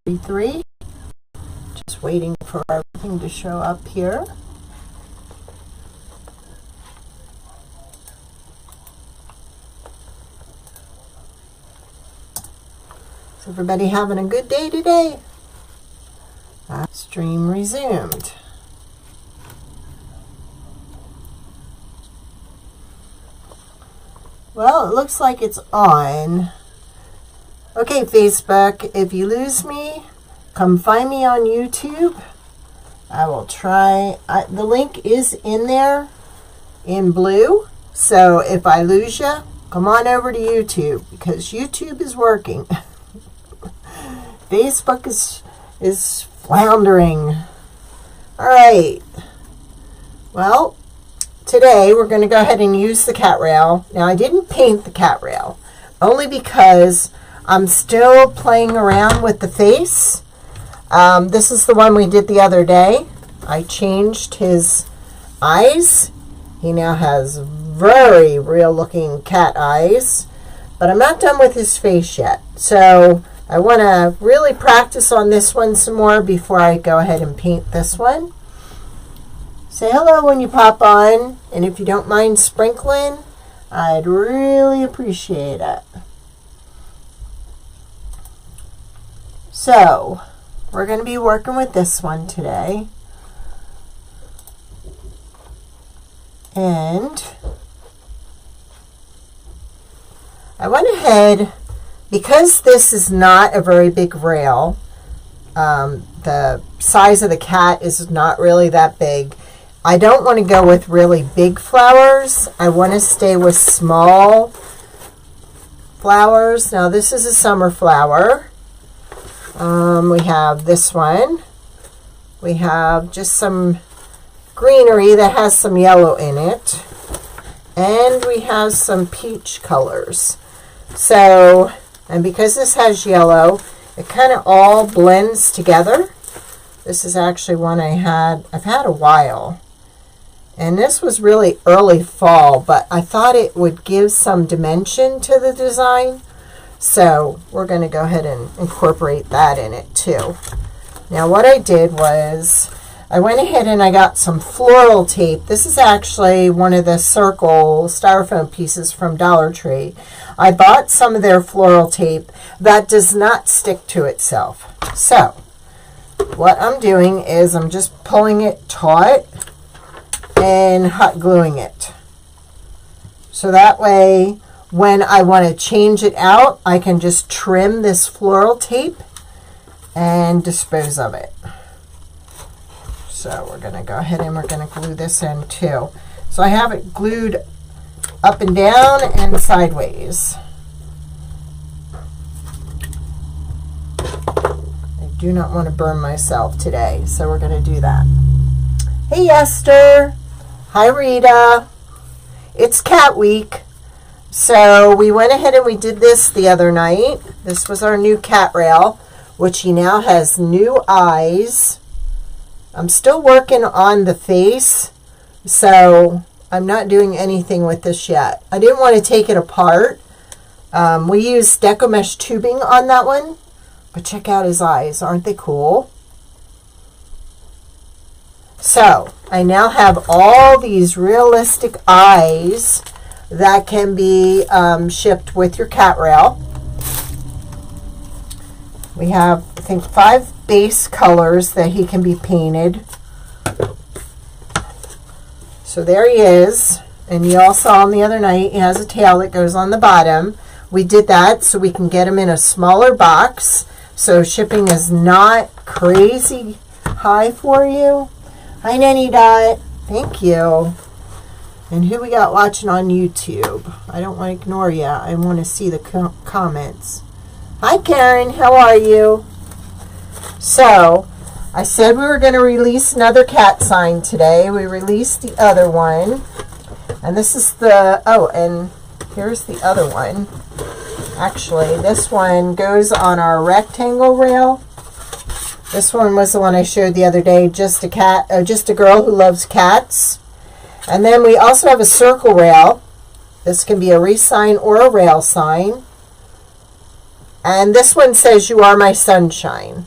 33. Just waiting for everything to show up here. Is everybody having a good day today? Stream resumed. Well, it looks like it's on. Okay, Facebook, if you lose me, come find me on YouTube. I will try. The link is in there in blue. So if I lose you, come on over to YouTube because YouTube is working. Facebook is floundering. All right. Well, today we're going to go ahead and use the cat rail. Now, I didn't paint the cat rail only because I'm still playing around with the face. This is the one we did the other day. I changed his eyes. He now has very real looking cat eyes, but I'm not done with his face yet. So I want to really practice on this one some more before I go ahead and paint this one. Say hello when you pop on, and if you don't mind sprinkling, I'd really appreciate it. So, we're going to be working with this one today. And I went ahead, because this is not a very big rail, the size of the cat is not really that big. I don't want to go with really big flowers. I want to stay with small flowers. Now, this is a summer flower. We have this one. We have just some greenery that has some yellow in it. And we have some peach colors. So, and because this has yellow, it kind of all blends together. This is actually one I've had a while. And this was really early fall, but I thought it would give some dimension to the design. So we're going to go ahead and incorporate that in it too. Now what I did was I went ahead and I got some floral tape. This is actually one of the circle styrofoam pieces from Dollar Tree. I bought some of their floral tape that does not stick to itself. So what I'm doing is I'm just pulling it taut and hot gluing it. So that way when I want to change it out, I can just trim this floral tape and dispose of it. So we're going to go ahead and we're going to glue this in too. So I have it glued up and down and sideways. I do not want to burn myself today, so we're going to do that. Hey Esther. Hi Rita. It's Cat Week. So we went ahead and we did this the other night. This was our new cat rail, which he now has new eyes. I'm still working on the face, so I'm not doing anything with this yet. I didn't want to take it apart. We used Deco Mesh tubing on that one, but check out his eyes. Aren't they cool? So I now have all these realistic eyes that can be shipped with your cat rail. We have, I think, 5 base colors that he can be painted. So there he is. And you all saw him the other night. He has a tail that goes on the bottom. We did that so we can get him in a smaller box. So shipping is not crazy high for you. Hi, Nanny Dot. Thank you. And who we got watching on YouTube? I don't want to ignore you. I want to see the comments. Hi, Karen. How are you? So, I said we were going to release another cat sign today. We released the other one. And this is the, oh, and here's the other one. Actually, this one goes on our rectangle rail. This one was the one I showed the other day, just a girl who loves cats. And then we also have a circle rail. This can be a wreath sign or a rail sign. And this one says, "You are my sunshine."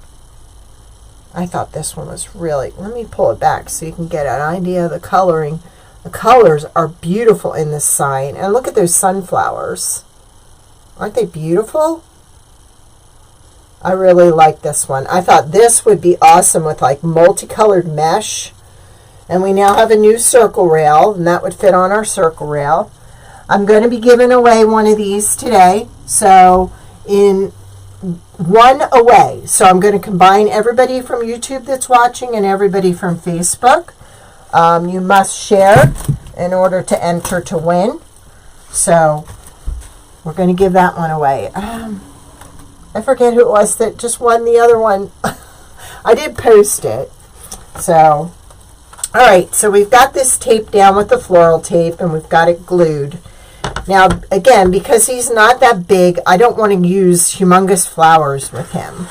I thought this one was really, let me pull it back so you can get an idea of the coloring. The colors are beautiful in this sign. And look at those sunflowers. Aren't they beautiful? I really like this one. I thought this would be awesome with like multicolored mesh. And we now have a new circle rail, and that would fit on our circle rail. I'm going to be giving away one of these today. So in one away. So I'm going to combine everybody from YouTube that's watching and everybody from Facebook. You must share in order to enter to win. So we're going to give that one away. I forget who it was that just won the other one. I did post it. So, all right. So we've got this tape down with the floral tape, and we've got it glued. Now, again, because he's not that big, I don't want to use humongous flowers with him.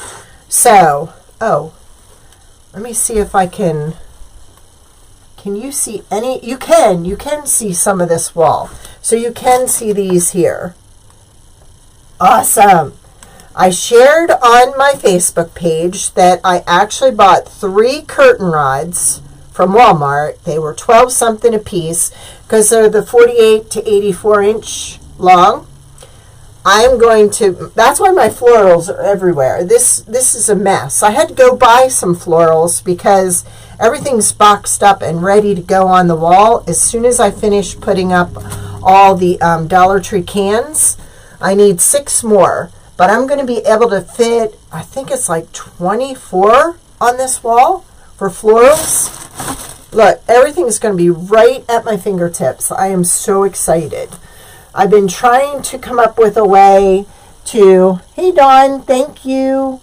So, let me see if I can you see any? You can see some of this wall. So you can see these here. Awesome. I shared on my Facebook page that I actually bought 3 curtain rods from Walmart. They were 12 something a piece because they're the 48 to 84 inch long. I'm going to, that's why my florals are everywhere. This is a mess. I had to go buy some florals because everything's boxed up and ready to go on the wall. As soon as I finish putting up all the Dollar Tree cans, I need 6 more. But I'm going to be able to fit, I think it's like 24 on this wall for florals. Look, everything's going to be right at my fingertips. I am so excited. I've been trying to come up with a way to, hey Dawn, thank you.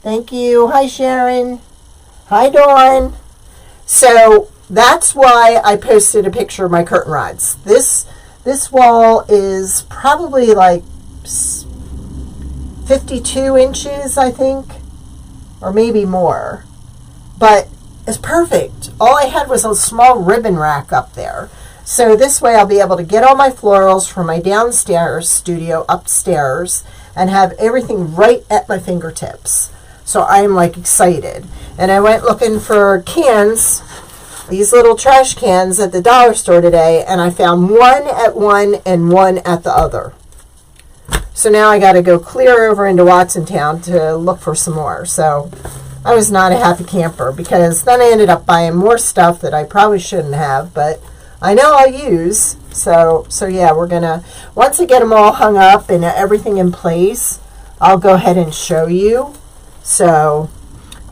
Thank you. Hi Sharon. Hi Dawn. So that's why I posted a picture of my curtain rods. This wall is probably like 52 inches, I think, or maybe more. But it's perfect. All I had was a small ribbon rack up there. So this way I'll be able to get all my florals from my downstairs studio upstairs and have everything right at my fingertips. So I'm like excited. And I went looking for cans, these little trash cans at the dollar store today, and I found one at one and one at the other. So now I got to go clear over into Watsontown to look for some more. So I was not a happy camper because then I ended up buying more stuff that I probably shouldn't have, but I know I'll use. So yeah, we're going to, once I get them all hung up and everything in place, I'll go ahead and show you. So,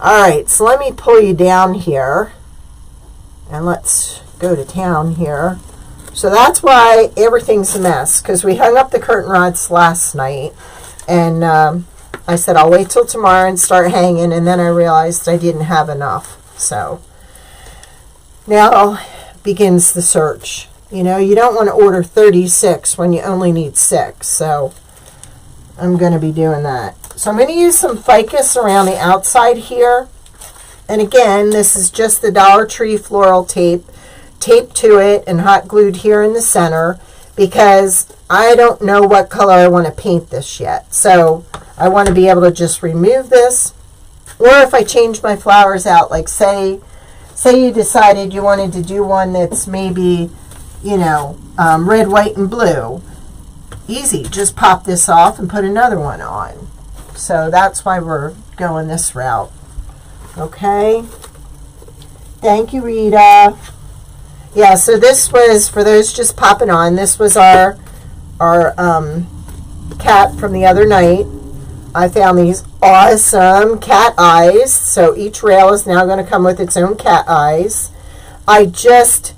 all right, so let me pull you down here and let's go to town here. So that's why everything's a mess, because we hung up the curtain rods last night, and I said I'll wait till tomorrow and start hanging, and then I realized I didn't have enough. So now begins the search. You know, you don't want to order 36 when you only need 6, so I'm going to be doing that. So I'm going to use some ficus around the outside here, and again, this is just the Dollar Tree floral tape taped to it and hot glued here in the center because I don't know what color I want to paint this yet. So I want to be able to just remove this, or if I change my flowers out, like say you decided you wanted to do one that's maybe, you know, red, white, and blue. Easy, just pop this off and put another one on. So that's why we're going this route. Okay. Thank you, Rita. Yeah, so this was, for those just popping on, this was our cat from the other night. I found these awesome cat eyes. So each rail is now going to come with its own cat eyes. I just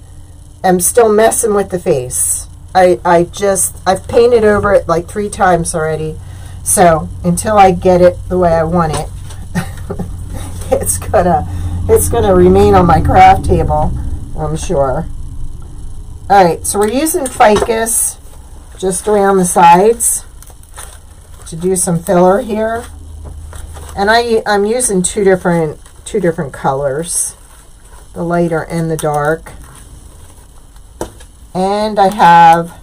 am still messing with the face. I've painted over it like 3 times already. So until I get it the way I want it, it's gonna remain on my craft table, I'm sure. All right, so we're using ficus just around the sides to do some filler here, and I'm using two different colors, the lighter and the dark. And I have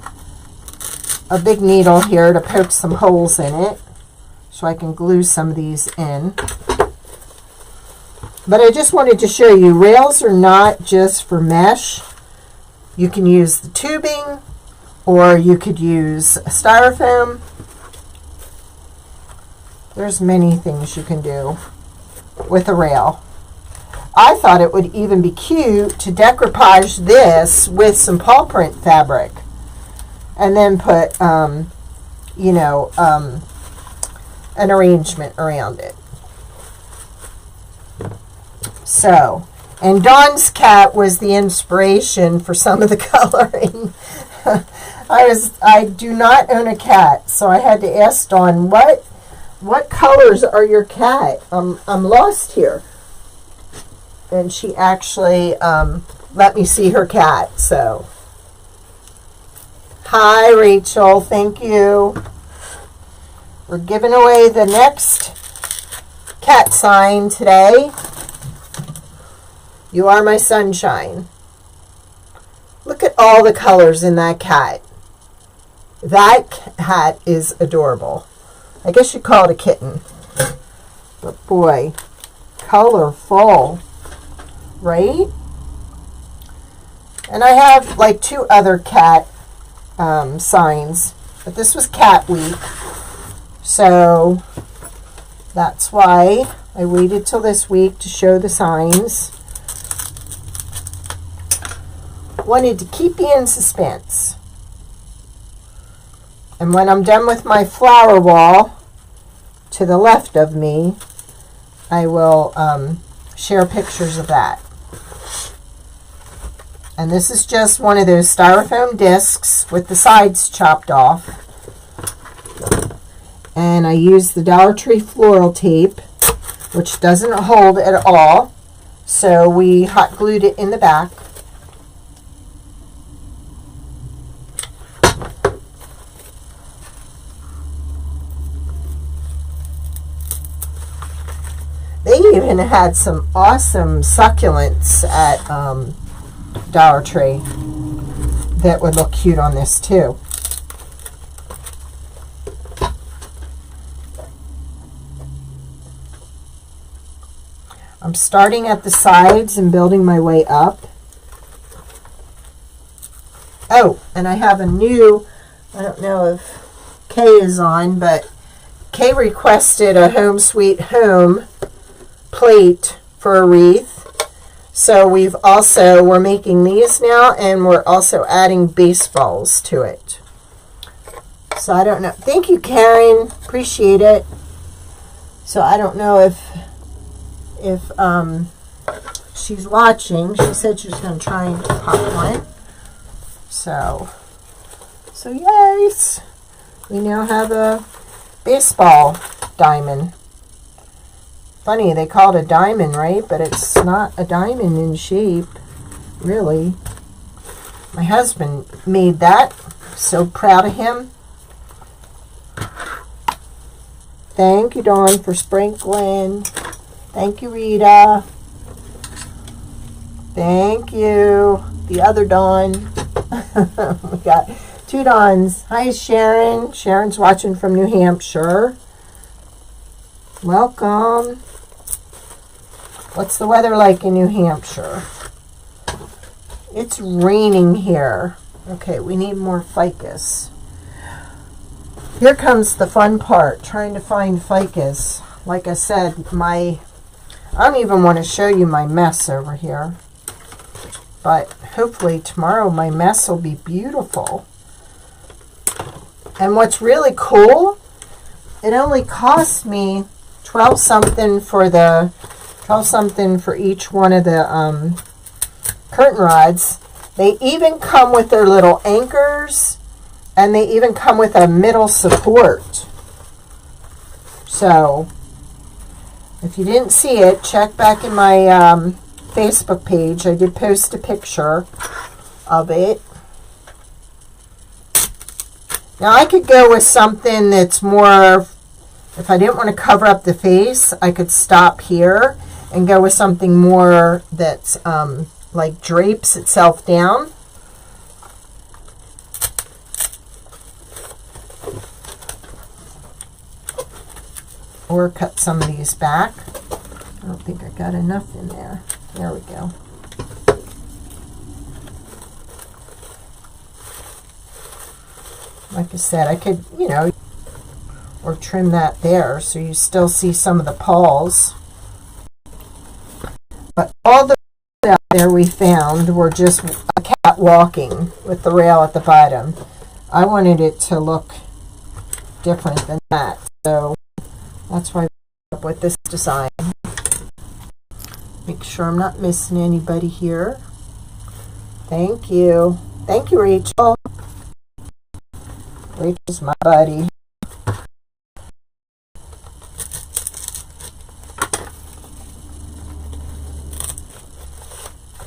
a big needle here to poke some holes in it so I can glue some of these in. But I just wanted to show you, rails are not just for mesh. You can use the tubing, or you could use a styrofoam. There's many things you can do with a rail. I thought it would even be cute to decoupage this with some paw print fabric and then put, you know, an arrangement around it. So, and Dawn's cat was the inspiration for some of the coloring. I do not own a cat, so I had to ask Dawn, what colors are your cat? I'm lost here. And she actually let me see her cat. So, hi Rachel, thank you. We're giving away the next cat sign today. You are my sunshine. Look at all the colors in that cat. That cat is adorable. I guess you'd call it a kitten. But boy, colorful, right? And I have like 2 other cat signs, but this was Cat Week. So that's why I waited till this week to show the signs. Wanted to keep you in suspense. And when I'm done with my flower wall to the left of me, I will share pictures of that. And this is just one of those styrofoam discs with the sides chopped off. And I use the Dollar Tree floral tape, which doesn't hold at all. So we hot glued it in the back. They even had some awesome succulents at Dollar Tree that would look cute on this too. I'm starting at the sides and building my way up. Oh, and I have a new, I don't know if Kay is on, but Kay requested a Home Sweet Home plate for a wreath. So we're making these now, and we're also adding baseballs to it. So I don't know. Thank you, Karen. Appreciate it. So I don't know if she's watching. She said she was going to try and pop one. So yes, we now have a baseball diamond. Funny, they call it a diamond, right? But it's not a diamond in shape, really. My husband made that. So proud of him. Thank you, Dawn, for sprinkling. Thank you, Rita. Thank you. The other Dawn. We got 2 Dawns. Hi, Sharon. Sharon's watching from New Hampshire. Welcome. What's the weather like in New Hampshire? It's raining here. Okay, we need more ficus. Here comes the fun part, trying to find ficus. Like I said, I don't even want to show you my mess over here. But hopefully tomorrow my mess will be beautiful. And what's really cool, it only cost me 12 something for each one of the curtain rods. They even come with their little anchors, and they even come with a middle support. So if you didn't see it, check back in my Facebook page. I did post a picture of it. Now I could go with something that's more, if I didn't want to cover up the face, I could stop here and go with something more that's like drapes itself down. Or cut some of these back. don't think I got enough in there. There we go. Like I said, I could, you know, or trim that there so you still see some of the pawls. But all the out there we found were just a cat walking with the rail at the bottom. I wanted it to look different than that, so that's why I came up with this design. Make sure I'm not missing anybody here. Thank you. Thank you, Rachel. Rachel's my buddy.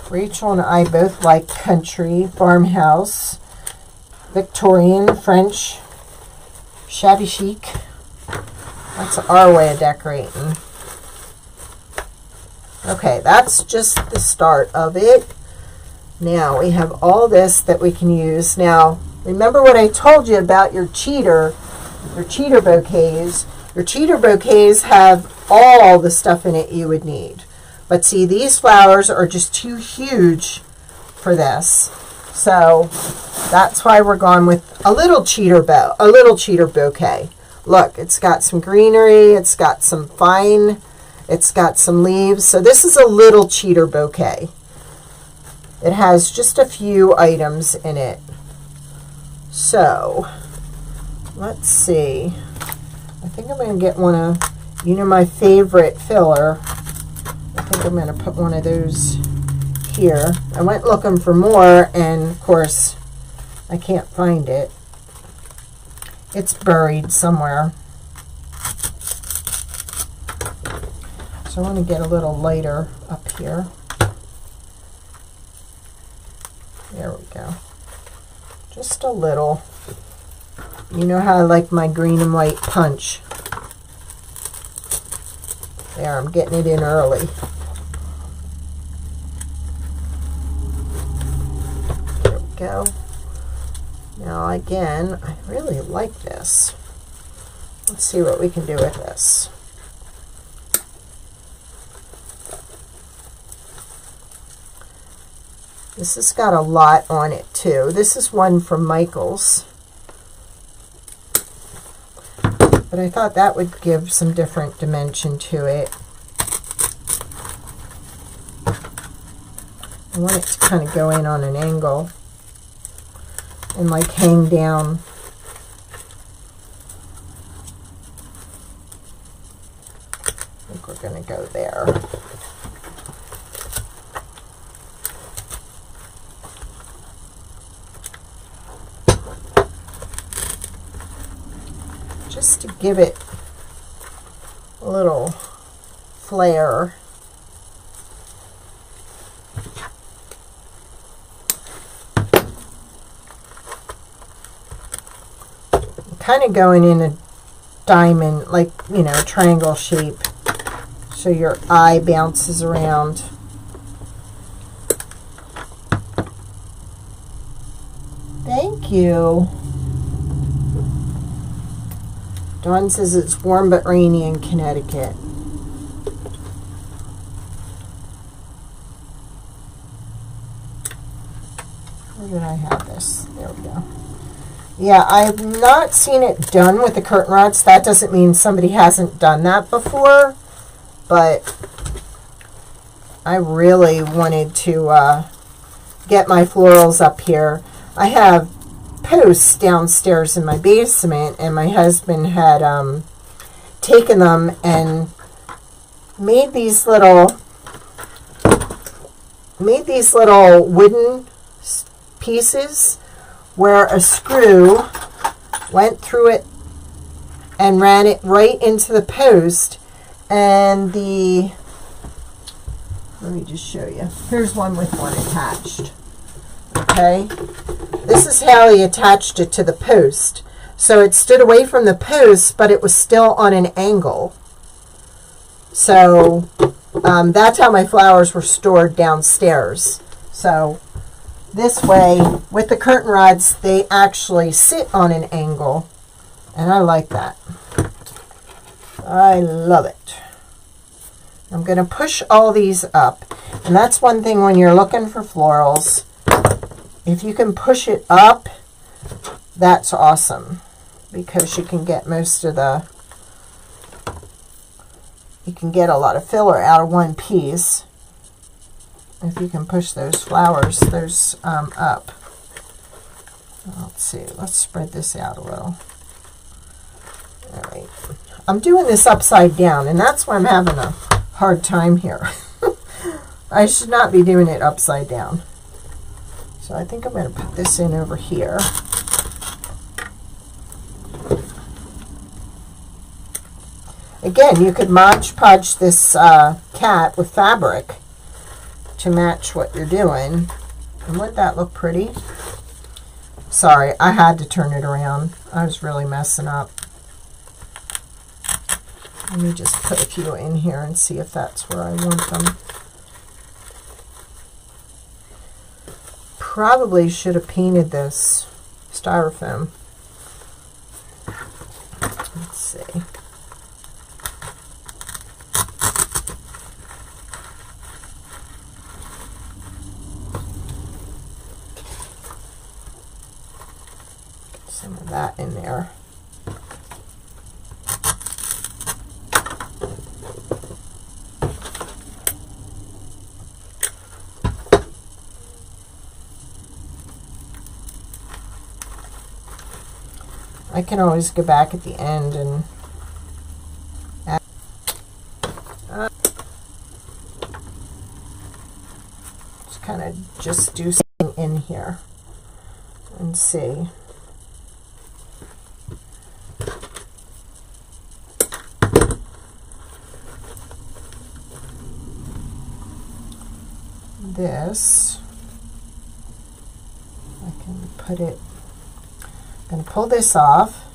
Rachel and I both like country, farmhouse, Victorian, French, shabby chic. That's our way of decorating. Okay, that's just the start of it. Now we have all this that we can use. Now, remember what I told you about your cheater bouquets. Your cheater bouquets have all the stuff in it you would need. But see, these flowers are just too huge for this. So that's why we're going with a little cheater bouquet. Look, it's got some greenery, it's got some fine, it's got some leaves. So this is a little cheater bouquet. It has just a few items in it. So let's see. I think I'm going to get one of, you know, my favorite filler. I think I'm going to put one of those here. I went looking for more, and of course I can't find it. It's buried somewhere. So I want to get a little lighter up here. There we go. Just a little. You know how I like my green and white punch. There, I'm getting it in early. There we go. Now again, I really like this. Let's see what we can do with this. This has got a lot on it too. This is one from Michael's. But I thought that would give some different dimension to it. I want it to kind of go in on an angle and like hang down. I think we're going to go there. Just to give it a little flair. Kind of going in a diamond, like, you know, triangle shape, so your eye bounces around. Thank you. Dawn says it's warm but rainy in Connecticut. Where did I have this? There we go. Yeah, I've not seen it done with the curtain rods. That doesn't mean somebody hasn't done that before, but I really wanted to get my florals up here. I have posts downstairs in my basement, and my husband had taken them and made these little wooden pieces where a screw went through it and ran it right into the post, and let me just show you. Here's one with one attached. Okay, this is how he attached it to the post. So it stood away from the post, but it was still on an angle. So that's how my flowers were stored downstairs. So this way, with the curtain rods, they actually sit on an angle, and I like that. I love it. I'm going to push all these up. And that's one thing when you're looking for florals. If you can push it up, that's awesome. Because you can get most of the, you can get a lot of filler out of one piece. If you can push those flowers, up. Let's see, let's spread this out a little. All right. I'm doing this upside down, and that's why I'm having a hard time here. I should not be doing it upside down. So I think I'm going to put this in over here. Again, you could Mod Podge this cat with fabric to match what you're doing. And wouldn't that look pretty? Sorry, I had to turn it around. I was really messing up. Let me just put a few in here and see if that's where I want them. Probably should have painted this styrofoam. Let's see. Get some of that in there. I can always go back at the end and add, just do something in here and see. This, I can put it, I'm going to pull this off,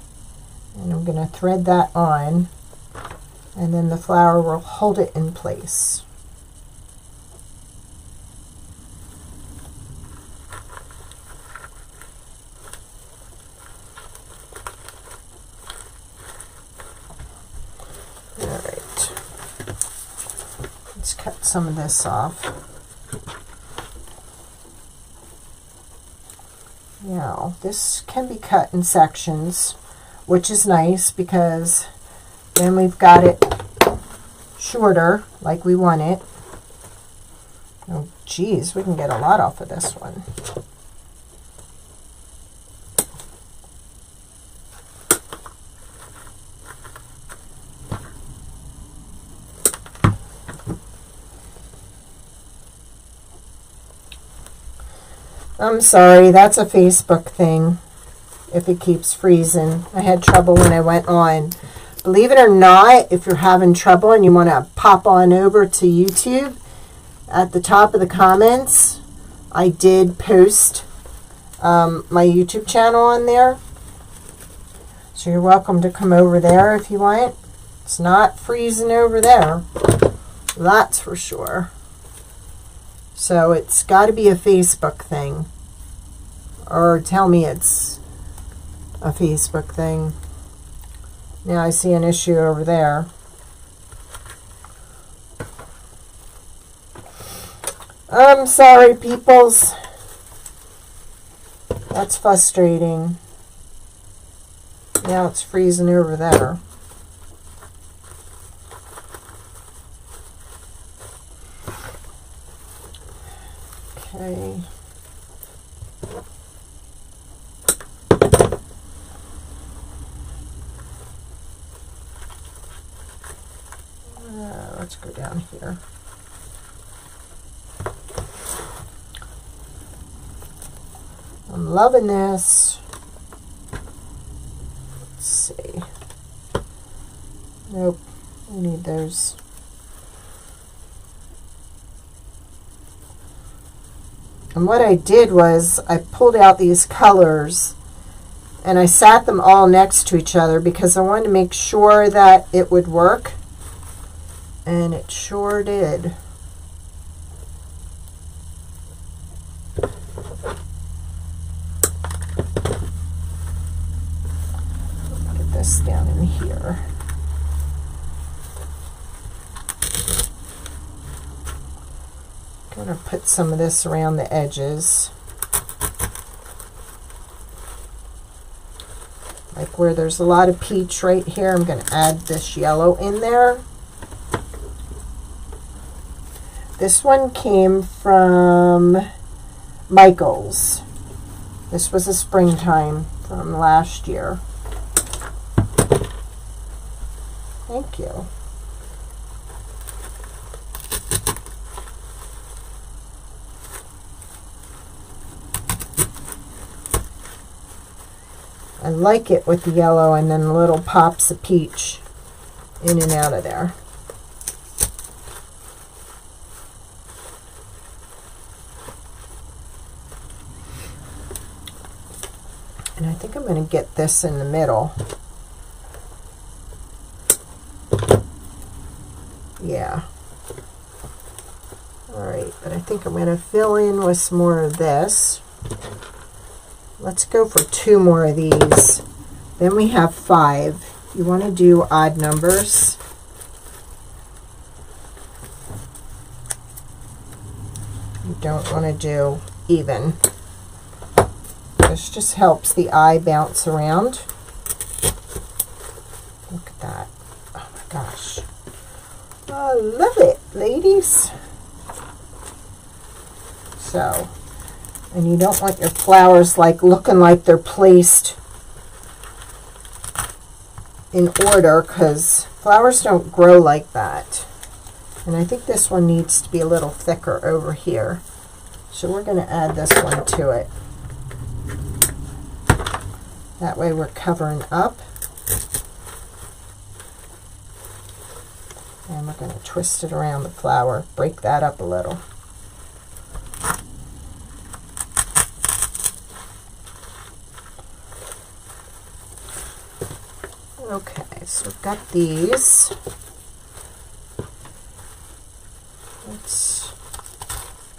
and I'm going to thread that on, and then the flower will hold it in place. All right, let's cut some of this off. Now, this can be cut in sections, which is nice because then we've got it shorter like we want it. Oh, geez, we can get a lot off of this one. I'm sorry, that's a Facebook thing, if it keeps freezing. I had trouble when I went on. Believe it or not, if you're having trouble and you want to pop on over to YouTube, at the top of the comments, I did post my YouTube channel on there. So you're welcome to come over there if you want. It's not freezing over there, that's for sure. So it's got to be a Facebook thing. Or tell me it's a Facebook thing. Now I see an issue over there. I'm sorry, peoples. That's frustrating. Now it's freezing over there. Okay. Let's go down here. I'm loving this. Let's see. Nope, I need those. And what I did was I pulled out these colors and I sat them all next to each other because I wanted to make sure that it would work. And it sure did. Get this down in here. I'm going to put some of this around the edges. Like where there's a lot of peach right here, I'm going to add this yellow in there. This one came from Michael's. This was a springtime from last year. Thank you. I like it with the yellow and then little pops of peach in and out of there. And I think I'm going to get this in the middle. Yeah. Alright, but I think I'm going to fill in with some more of this. Let's go for 2 more of these. Then we have 5. You want to do odd numbers. You don't want to do even. This just helps the eye bounce around. Look at that. Oh my gosh. I love it, ladies. So, and you don't want your flowers like looking like they're placed in order, because flowers don't grow like that. And I think this one needs to be a little thicker over here. So we're going to add this one to it. That way we're covering up. And we're going to twist it around the flower, break that up a little. Okay, so we've got these.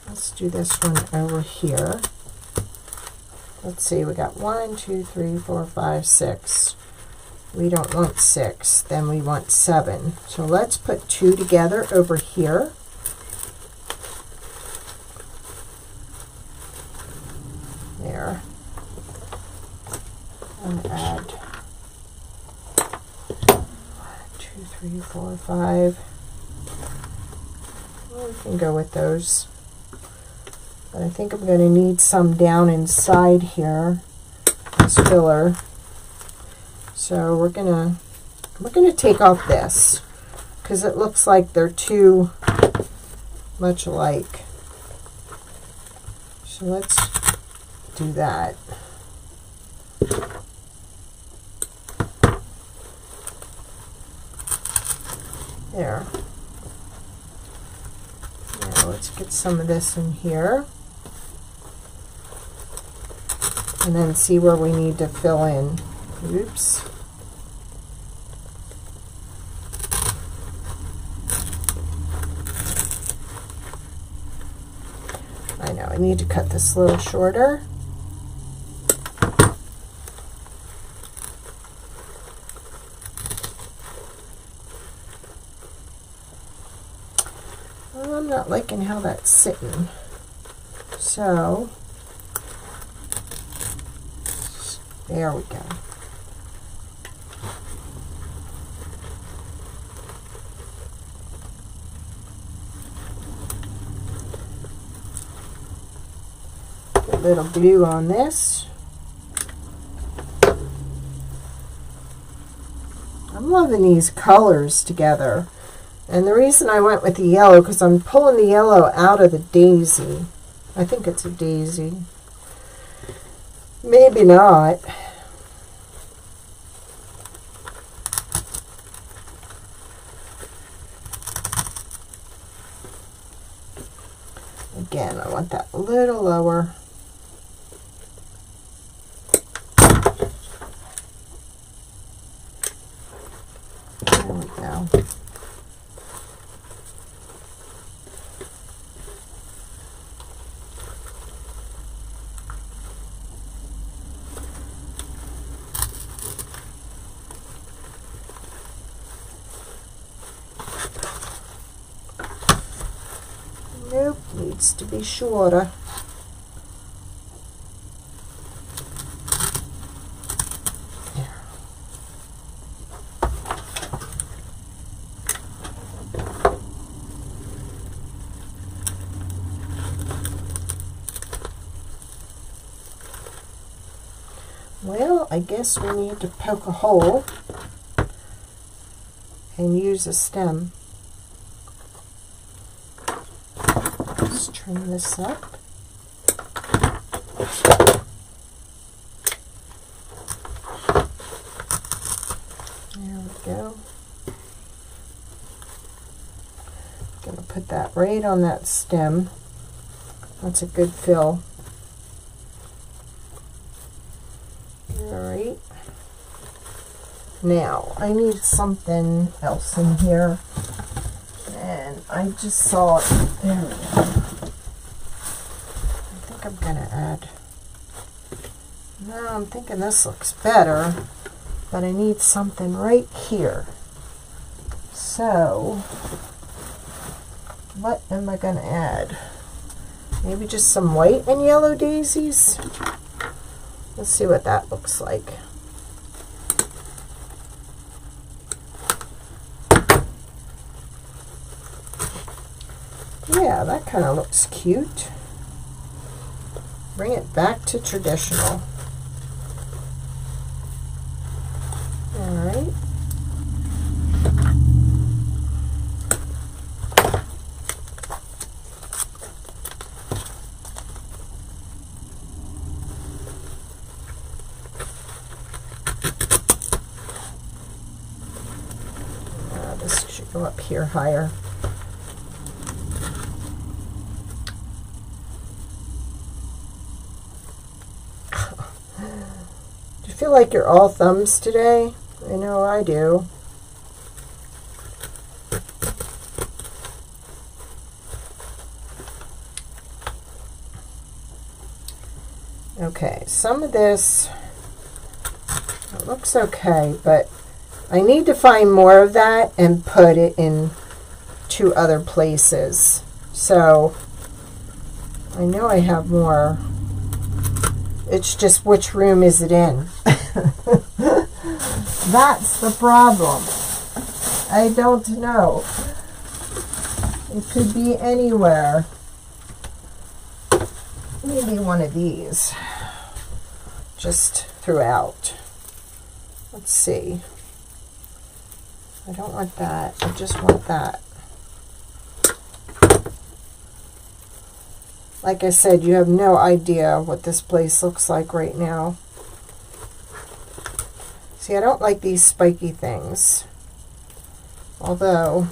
Let's do this one over here. Let's see, we got 1, 2, 3, 4, 5, 6. We don't want 6, then we want 7. So let's put 2 together over here. There. And add 1, 2, 3, 4, 5. Well, we can go with those. But I think I'm going to need some down inside here as filler. So we're gonna take off this because it looks like they're too much alike. So let's do that. There. Now let's get some of this in here. And then see where we need to fill in. Oops. I know, I need to cut this a little shorter. Well, I'm not liking how that's sitting. So, there we go. Put a little glue on this. I'm loving these colors together. And the reason I went with the yellow, because I'm pulling the yellow out of the daisy. I think it's a daisy. Maybe not. Again, I want that a little lower. There we go. Nope, needs to be shorter. Well, I guess we need to poke a hole and use a stem. Let's trim this up. There we go. Gonna put that right on that stem. That's a good fill. Alright. Now, I need something else in here. And I just saw it. There we go. I think I'm going to add. No, I'm thinking this looks better. But I need something right here. So, what am I going to add? Maybe just some white and yellow daisies? Let's see what that looks like. Yeah, that kind of looks cute. Bring it back to traditional. All right. This should go up here higher. Do you feel like you're all thumbs today? I know I do. Okay, some of this, it looks okay, but I need to find more of that and put it in 2 other places. So I know I have more. It's just which room is it in? That's the problem. I don't know. It could be anywhere. Maybe one of these. Just throughout. Let's see. I don't want that. I just want that. Like I said, you have no idea what this place looks like right now. See, I don't like these spiky things. Although,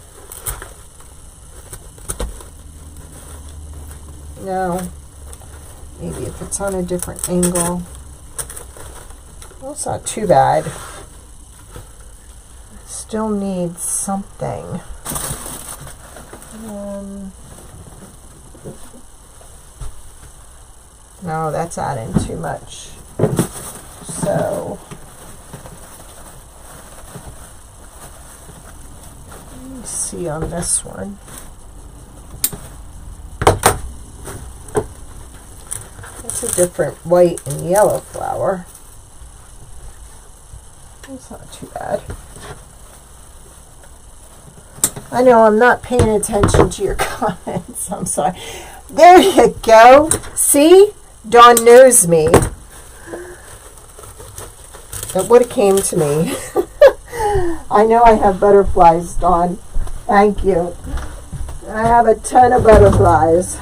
no. Maybe if it's on a different angle. Well, it's not too bad. Still needs something. No, that's adding too much. So, let me see on this one. That's a different white and yellow flower. It's not too bad. I know I'm not paying attention to your comments. I'm sorry. There you go. See? Dawn knows me. It would have came to me. I know I have butterflies, Dawn. Thank you. I have a ton of butterflies.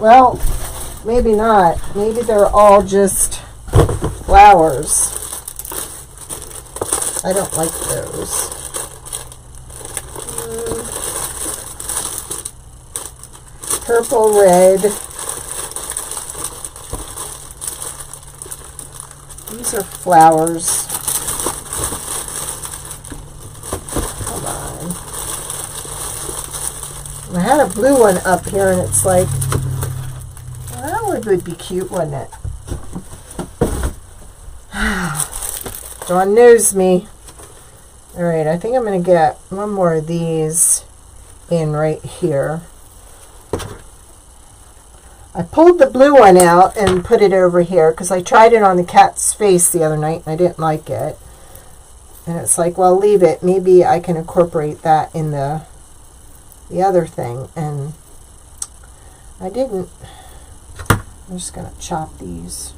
Well, maybe not. Maybe they're all just flowers. I don't like those. Purple, red. These are flowers. Come on. I had a blue one up here and it's like, that one would be cute, wouldn't it? Dawn knows me. Alright, I think I'm going to get one more of these in right here. I pulled the blue one out and put it over here because I tried it on the cat's face the other night and I didn't like it. And it's like, well, leave it. Maybe I can incorporate that in the other thing. And I didn't. I'm just going to chop these.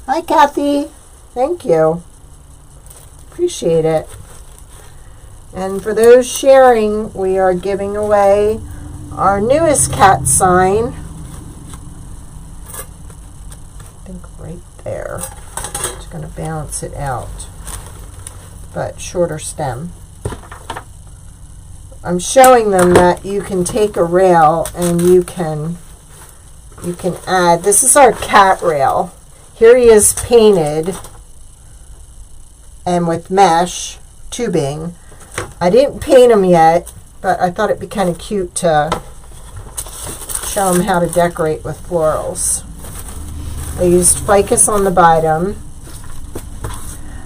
Hi, Kathy. Thank you. Appreciate it. And for those sharing, we are giving away our newest cat sign. I think right there. Just going to balance it out, but shorter stem. I'm showing them that you can take a rail and you can add. This is our cat rail. Here he is painted and with mesh tubing. I didn't paint him yet, but I thought it'd be kind of cute to show them how to decorate with florals. I used ficus on the bottom.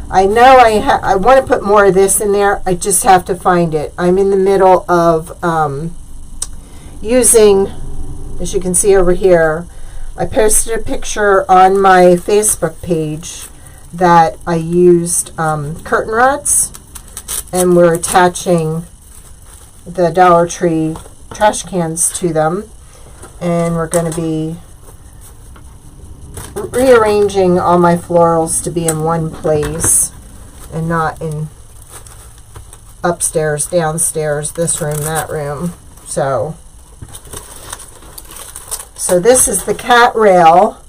I know I want to put more of this in there. I just have to find it. I'm in the middle of using, as you can see over here, I posted a picture on my Facebook page that I used curtain rods, and we're attaching the Dollar Tree trash cans to them, and we're going to be rearranging all my florals to be in one place and not in upstairs, downstairs, this room, that room. So this is the cat rail,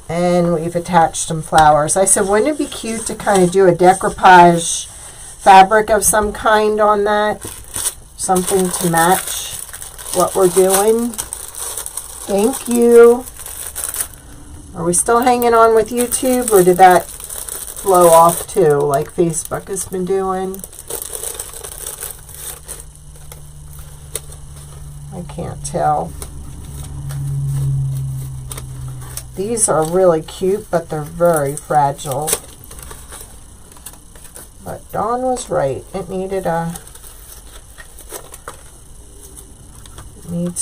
and we've attached some flowers. I said, wouldn't it be cute to kind of do a decoupage fabric of some kind on that? Something to match what we're doing. Thank you. Are we still hanging on with YouTube, or did that flow off too, like Facebook has been doing? I can't tell. These are really cute, but they're very fragile. But Dawn was right. It needs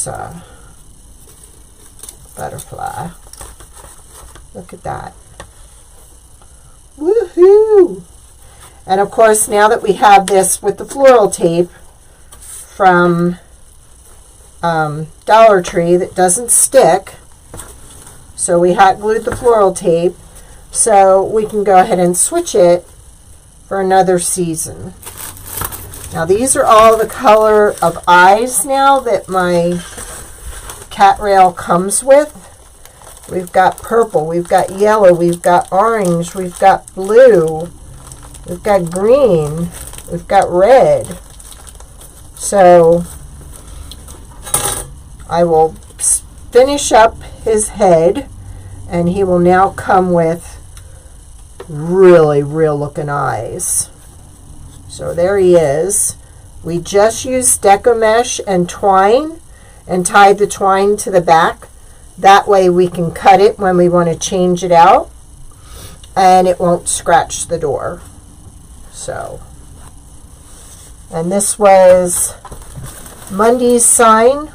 a butterfly. Look at that. Woohoo! And of course, now that we have this with the floral tape from Dollar Tree that doesn't stick, so we hot glued the floral tape, so we can go ahead and switch it for another season. Now these are all the color of eyes now that my cat rail comes with. We've got purple, we've got yellow, we've got orange, we've got blue, we've got green, we've got red. So I will finish up his head, and he will now come with really real looking eyes. So there he is. We just used deco mesh and twine and tied the twine to the back. That way we can cut it when we want to change it out, and it won't scratch the door. So, and this was Monday's sign,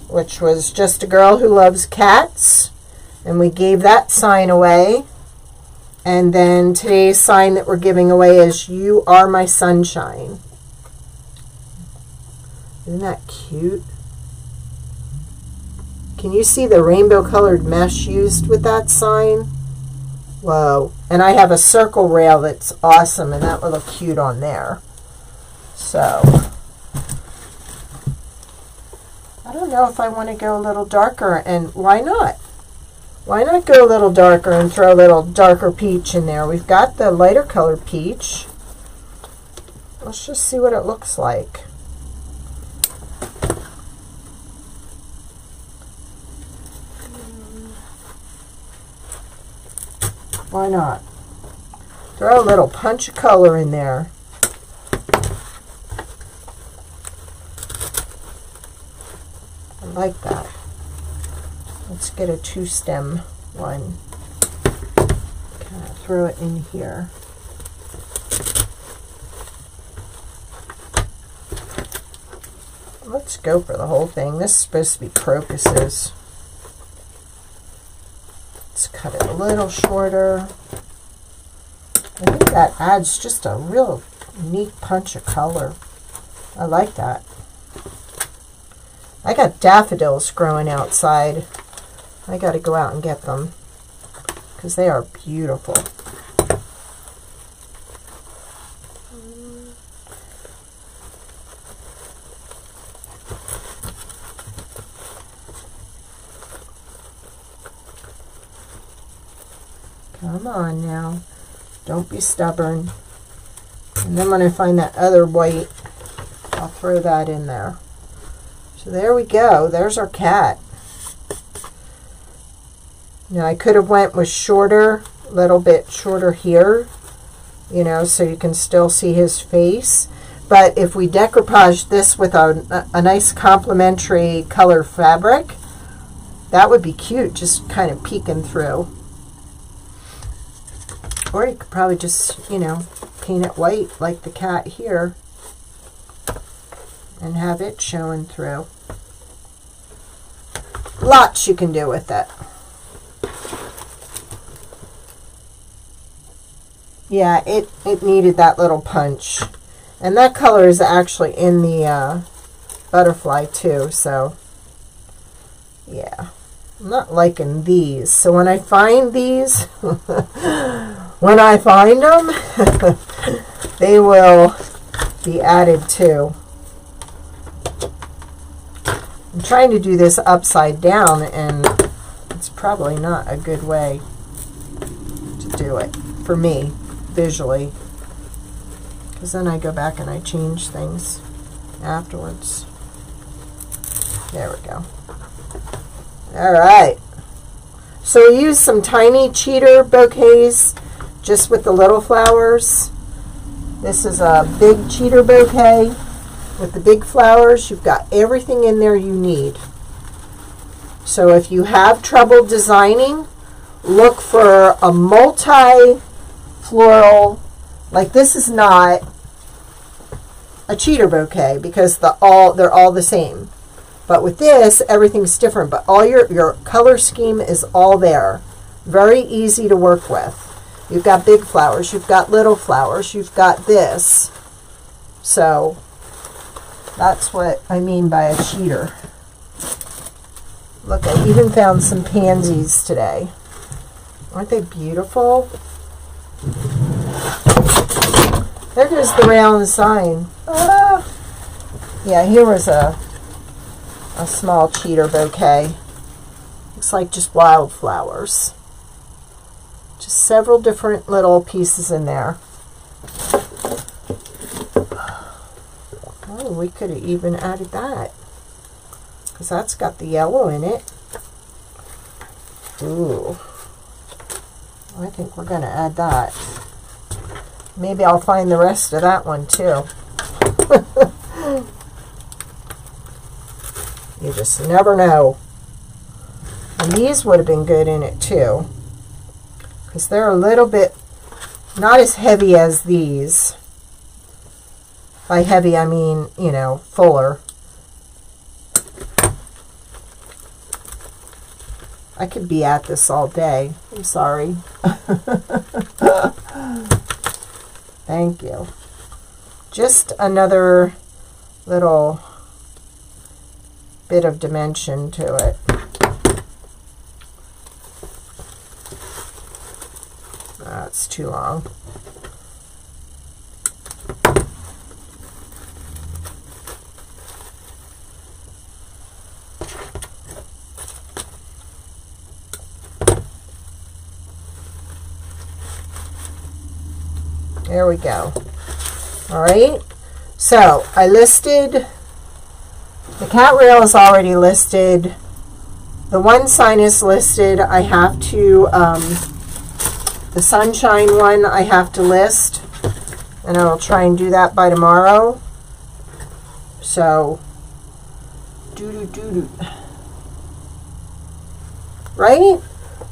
which was just a girl who loves cats, and we gave that sign away. And then today's sign that we're giving away is You Are My Sunshine. Isn't that cute? Can you see the rainbow colored mesh used with that sign? Whoa. And I have a circle rail that's awesome, and that will look cute on there. So I don't know if I want to go a little darker, and why not? Why not go a little darker and throw a little darker peach in there? We've got the lighter colored peach. Let's just see what it looks like. Why not? Throw a little punch of color in there. I like that. Let's get a 2-stem one. Kind of throw it in here. Let's go for the whole thing. This is supposed to be crocuses. Let's cut it a little shorter. I think that adds just a real neat punch of color. I like that. I got daffodils growing outside. I got to go out and get them because they are beautiful. Come on now. Don't be stubborn. And then when I find that other white, I'll throw that in there. So there we go. There's our cat. Now I could have went with shorter, a little bit shorter here, you know, so you can still see his face. But if we decoupage this with a nice complementary color fabric, that would be cute, just kind of peeking through. Or you could probably just, you know, paint it white like the cat here and have it showing through. Lots you can do with it. Yeah, it needed that little punch. And that color is actually in the butterfly too, so yeah. I'm not liking these. So when I find these, when I find them, they will be added too. I'm trying to do this upside down, and it's probably not a good way to do it for me, visually. Because then I go back and I change things afterwards. There we go. Alright. So we used some tiny cheater bouquets just with the little flowers. This is a big cheater bouquet with the big flowers. You've got everything in there you need. So if you have trouble designing, look for a multi-floral. Like this is not a cheater bouquet because they're all the same. But with this, everything's different. But all your color scheme is all there. Very easy to work with. You've got big flowers. You've got little flowers. You've got this. So that's what I mean by a cheater. Look, I even found some pansies today. Aren't they beautiful? There goes the round sign. Ah. Yeah, here was a small cheater bouquet. Looks like just wildflowers. Just several different little pieces in there. Oh, we could have even added that, because that's got the yellow in it. Ooh. I think we're going to add that. Maybe I'll find the rest of that one too. You just never know. And these would have been good in it too, because they're a little bit not as heavy as these. By heavy, I mean, you know, fuller. I could be at this all day. I'm sorry. Thank you. Just another little bit of dimension to it. That's too long. There we go. All right. So I listed, the cat rail is already listed. The one sign is listed. I have to, the sunshine one I have to list. And I'll try and do that by tomorrow. So, right?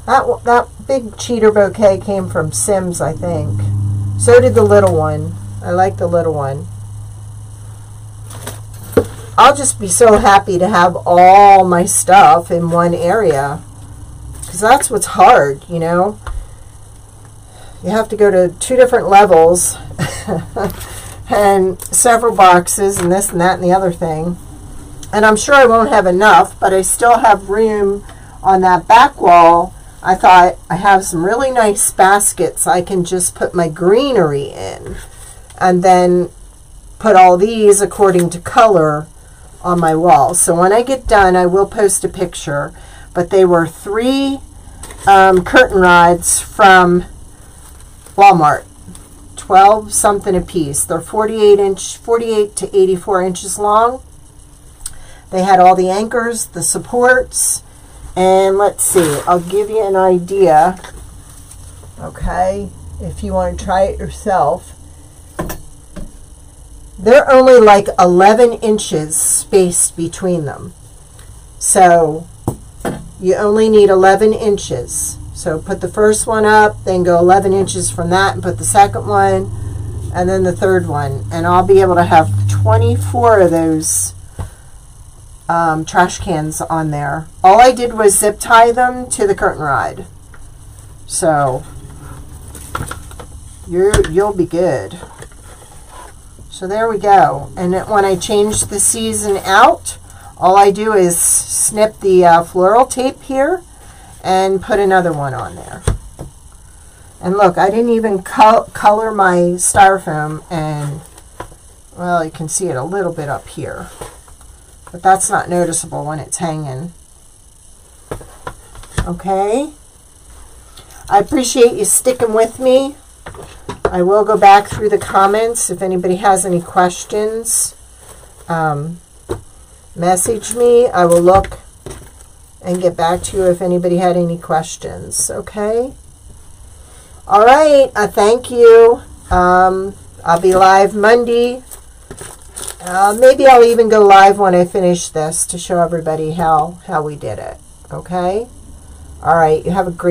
That big cheater bouquet came from Sims, I think. So did the little one. I like the little one. I'll just be so happy to have all my stuff in one area, because that's what's hard, you know. You have to go to 2 different levels and several boxes and this and that and the other thing. And I'm sure I won't have enough, but I still have room on that back wall. I thought I have some really nice baskets I can just put my greenery in, and then put all these according to color on my wall. So when I get done, I will post a picture. But they were 3 curtain rods from Walmart, 12 something a piece. They're 48 to 84 inches long. They had all the anchors, the supports, and let's see, I'll give you an idea, okay, if you want to try it yourself. They're only like 11 inches spaced between them. So you only need 11 inches. So put the first one up, then go 11 inches from that and put the second one, and then the third one. And I'll be able to have 24 of those trash cans on there. All I did was zip tie them to the curtain rod. So you'll be good. So there we go. And when I change the season out, all I do is snip the floral tape here and put another one on there. And look, I didn't even color my styrofoam, and well, you can see it a little bit up here, but that's not noticeable when it's hanging. Okay, I appreciate you sticking with me. I will go back through the comments. If anybody has any questions, message me. I will look and get back to you if anybody had any questions. Okay? All right. Thank you. I'll be live Monday. Maybe I'll even go live when I finish this to show everybody how we did it. Okay? All right. You have a great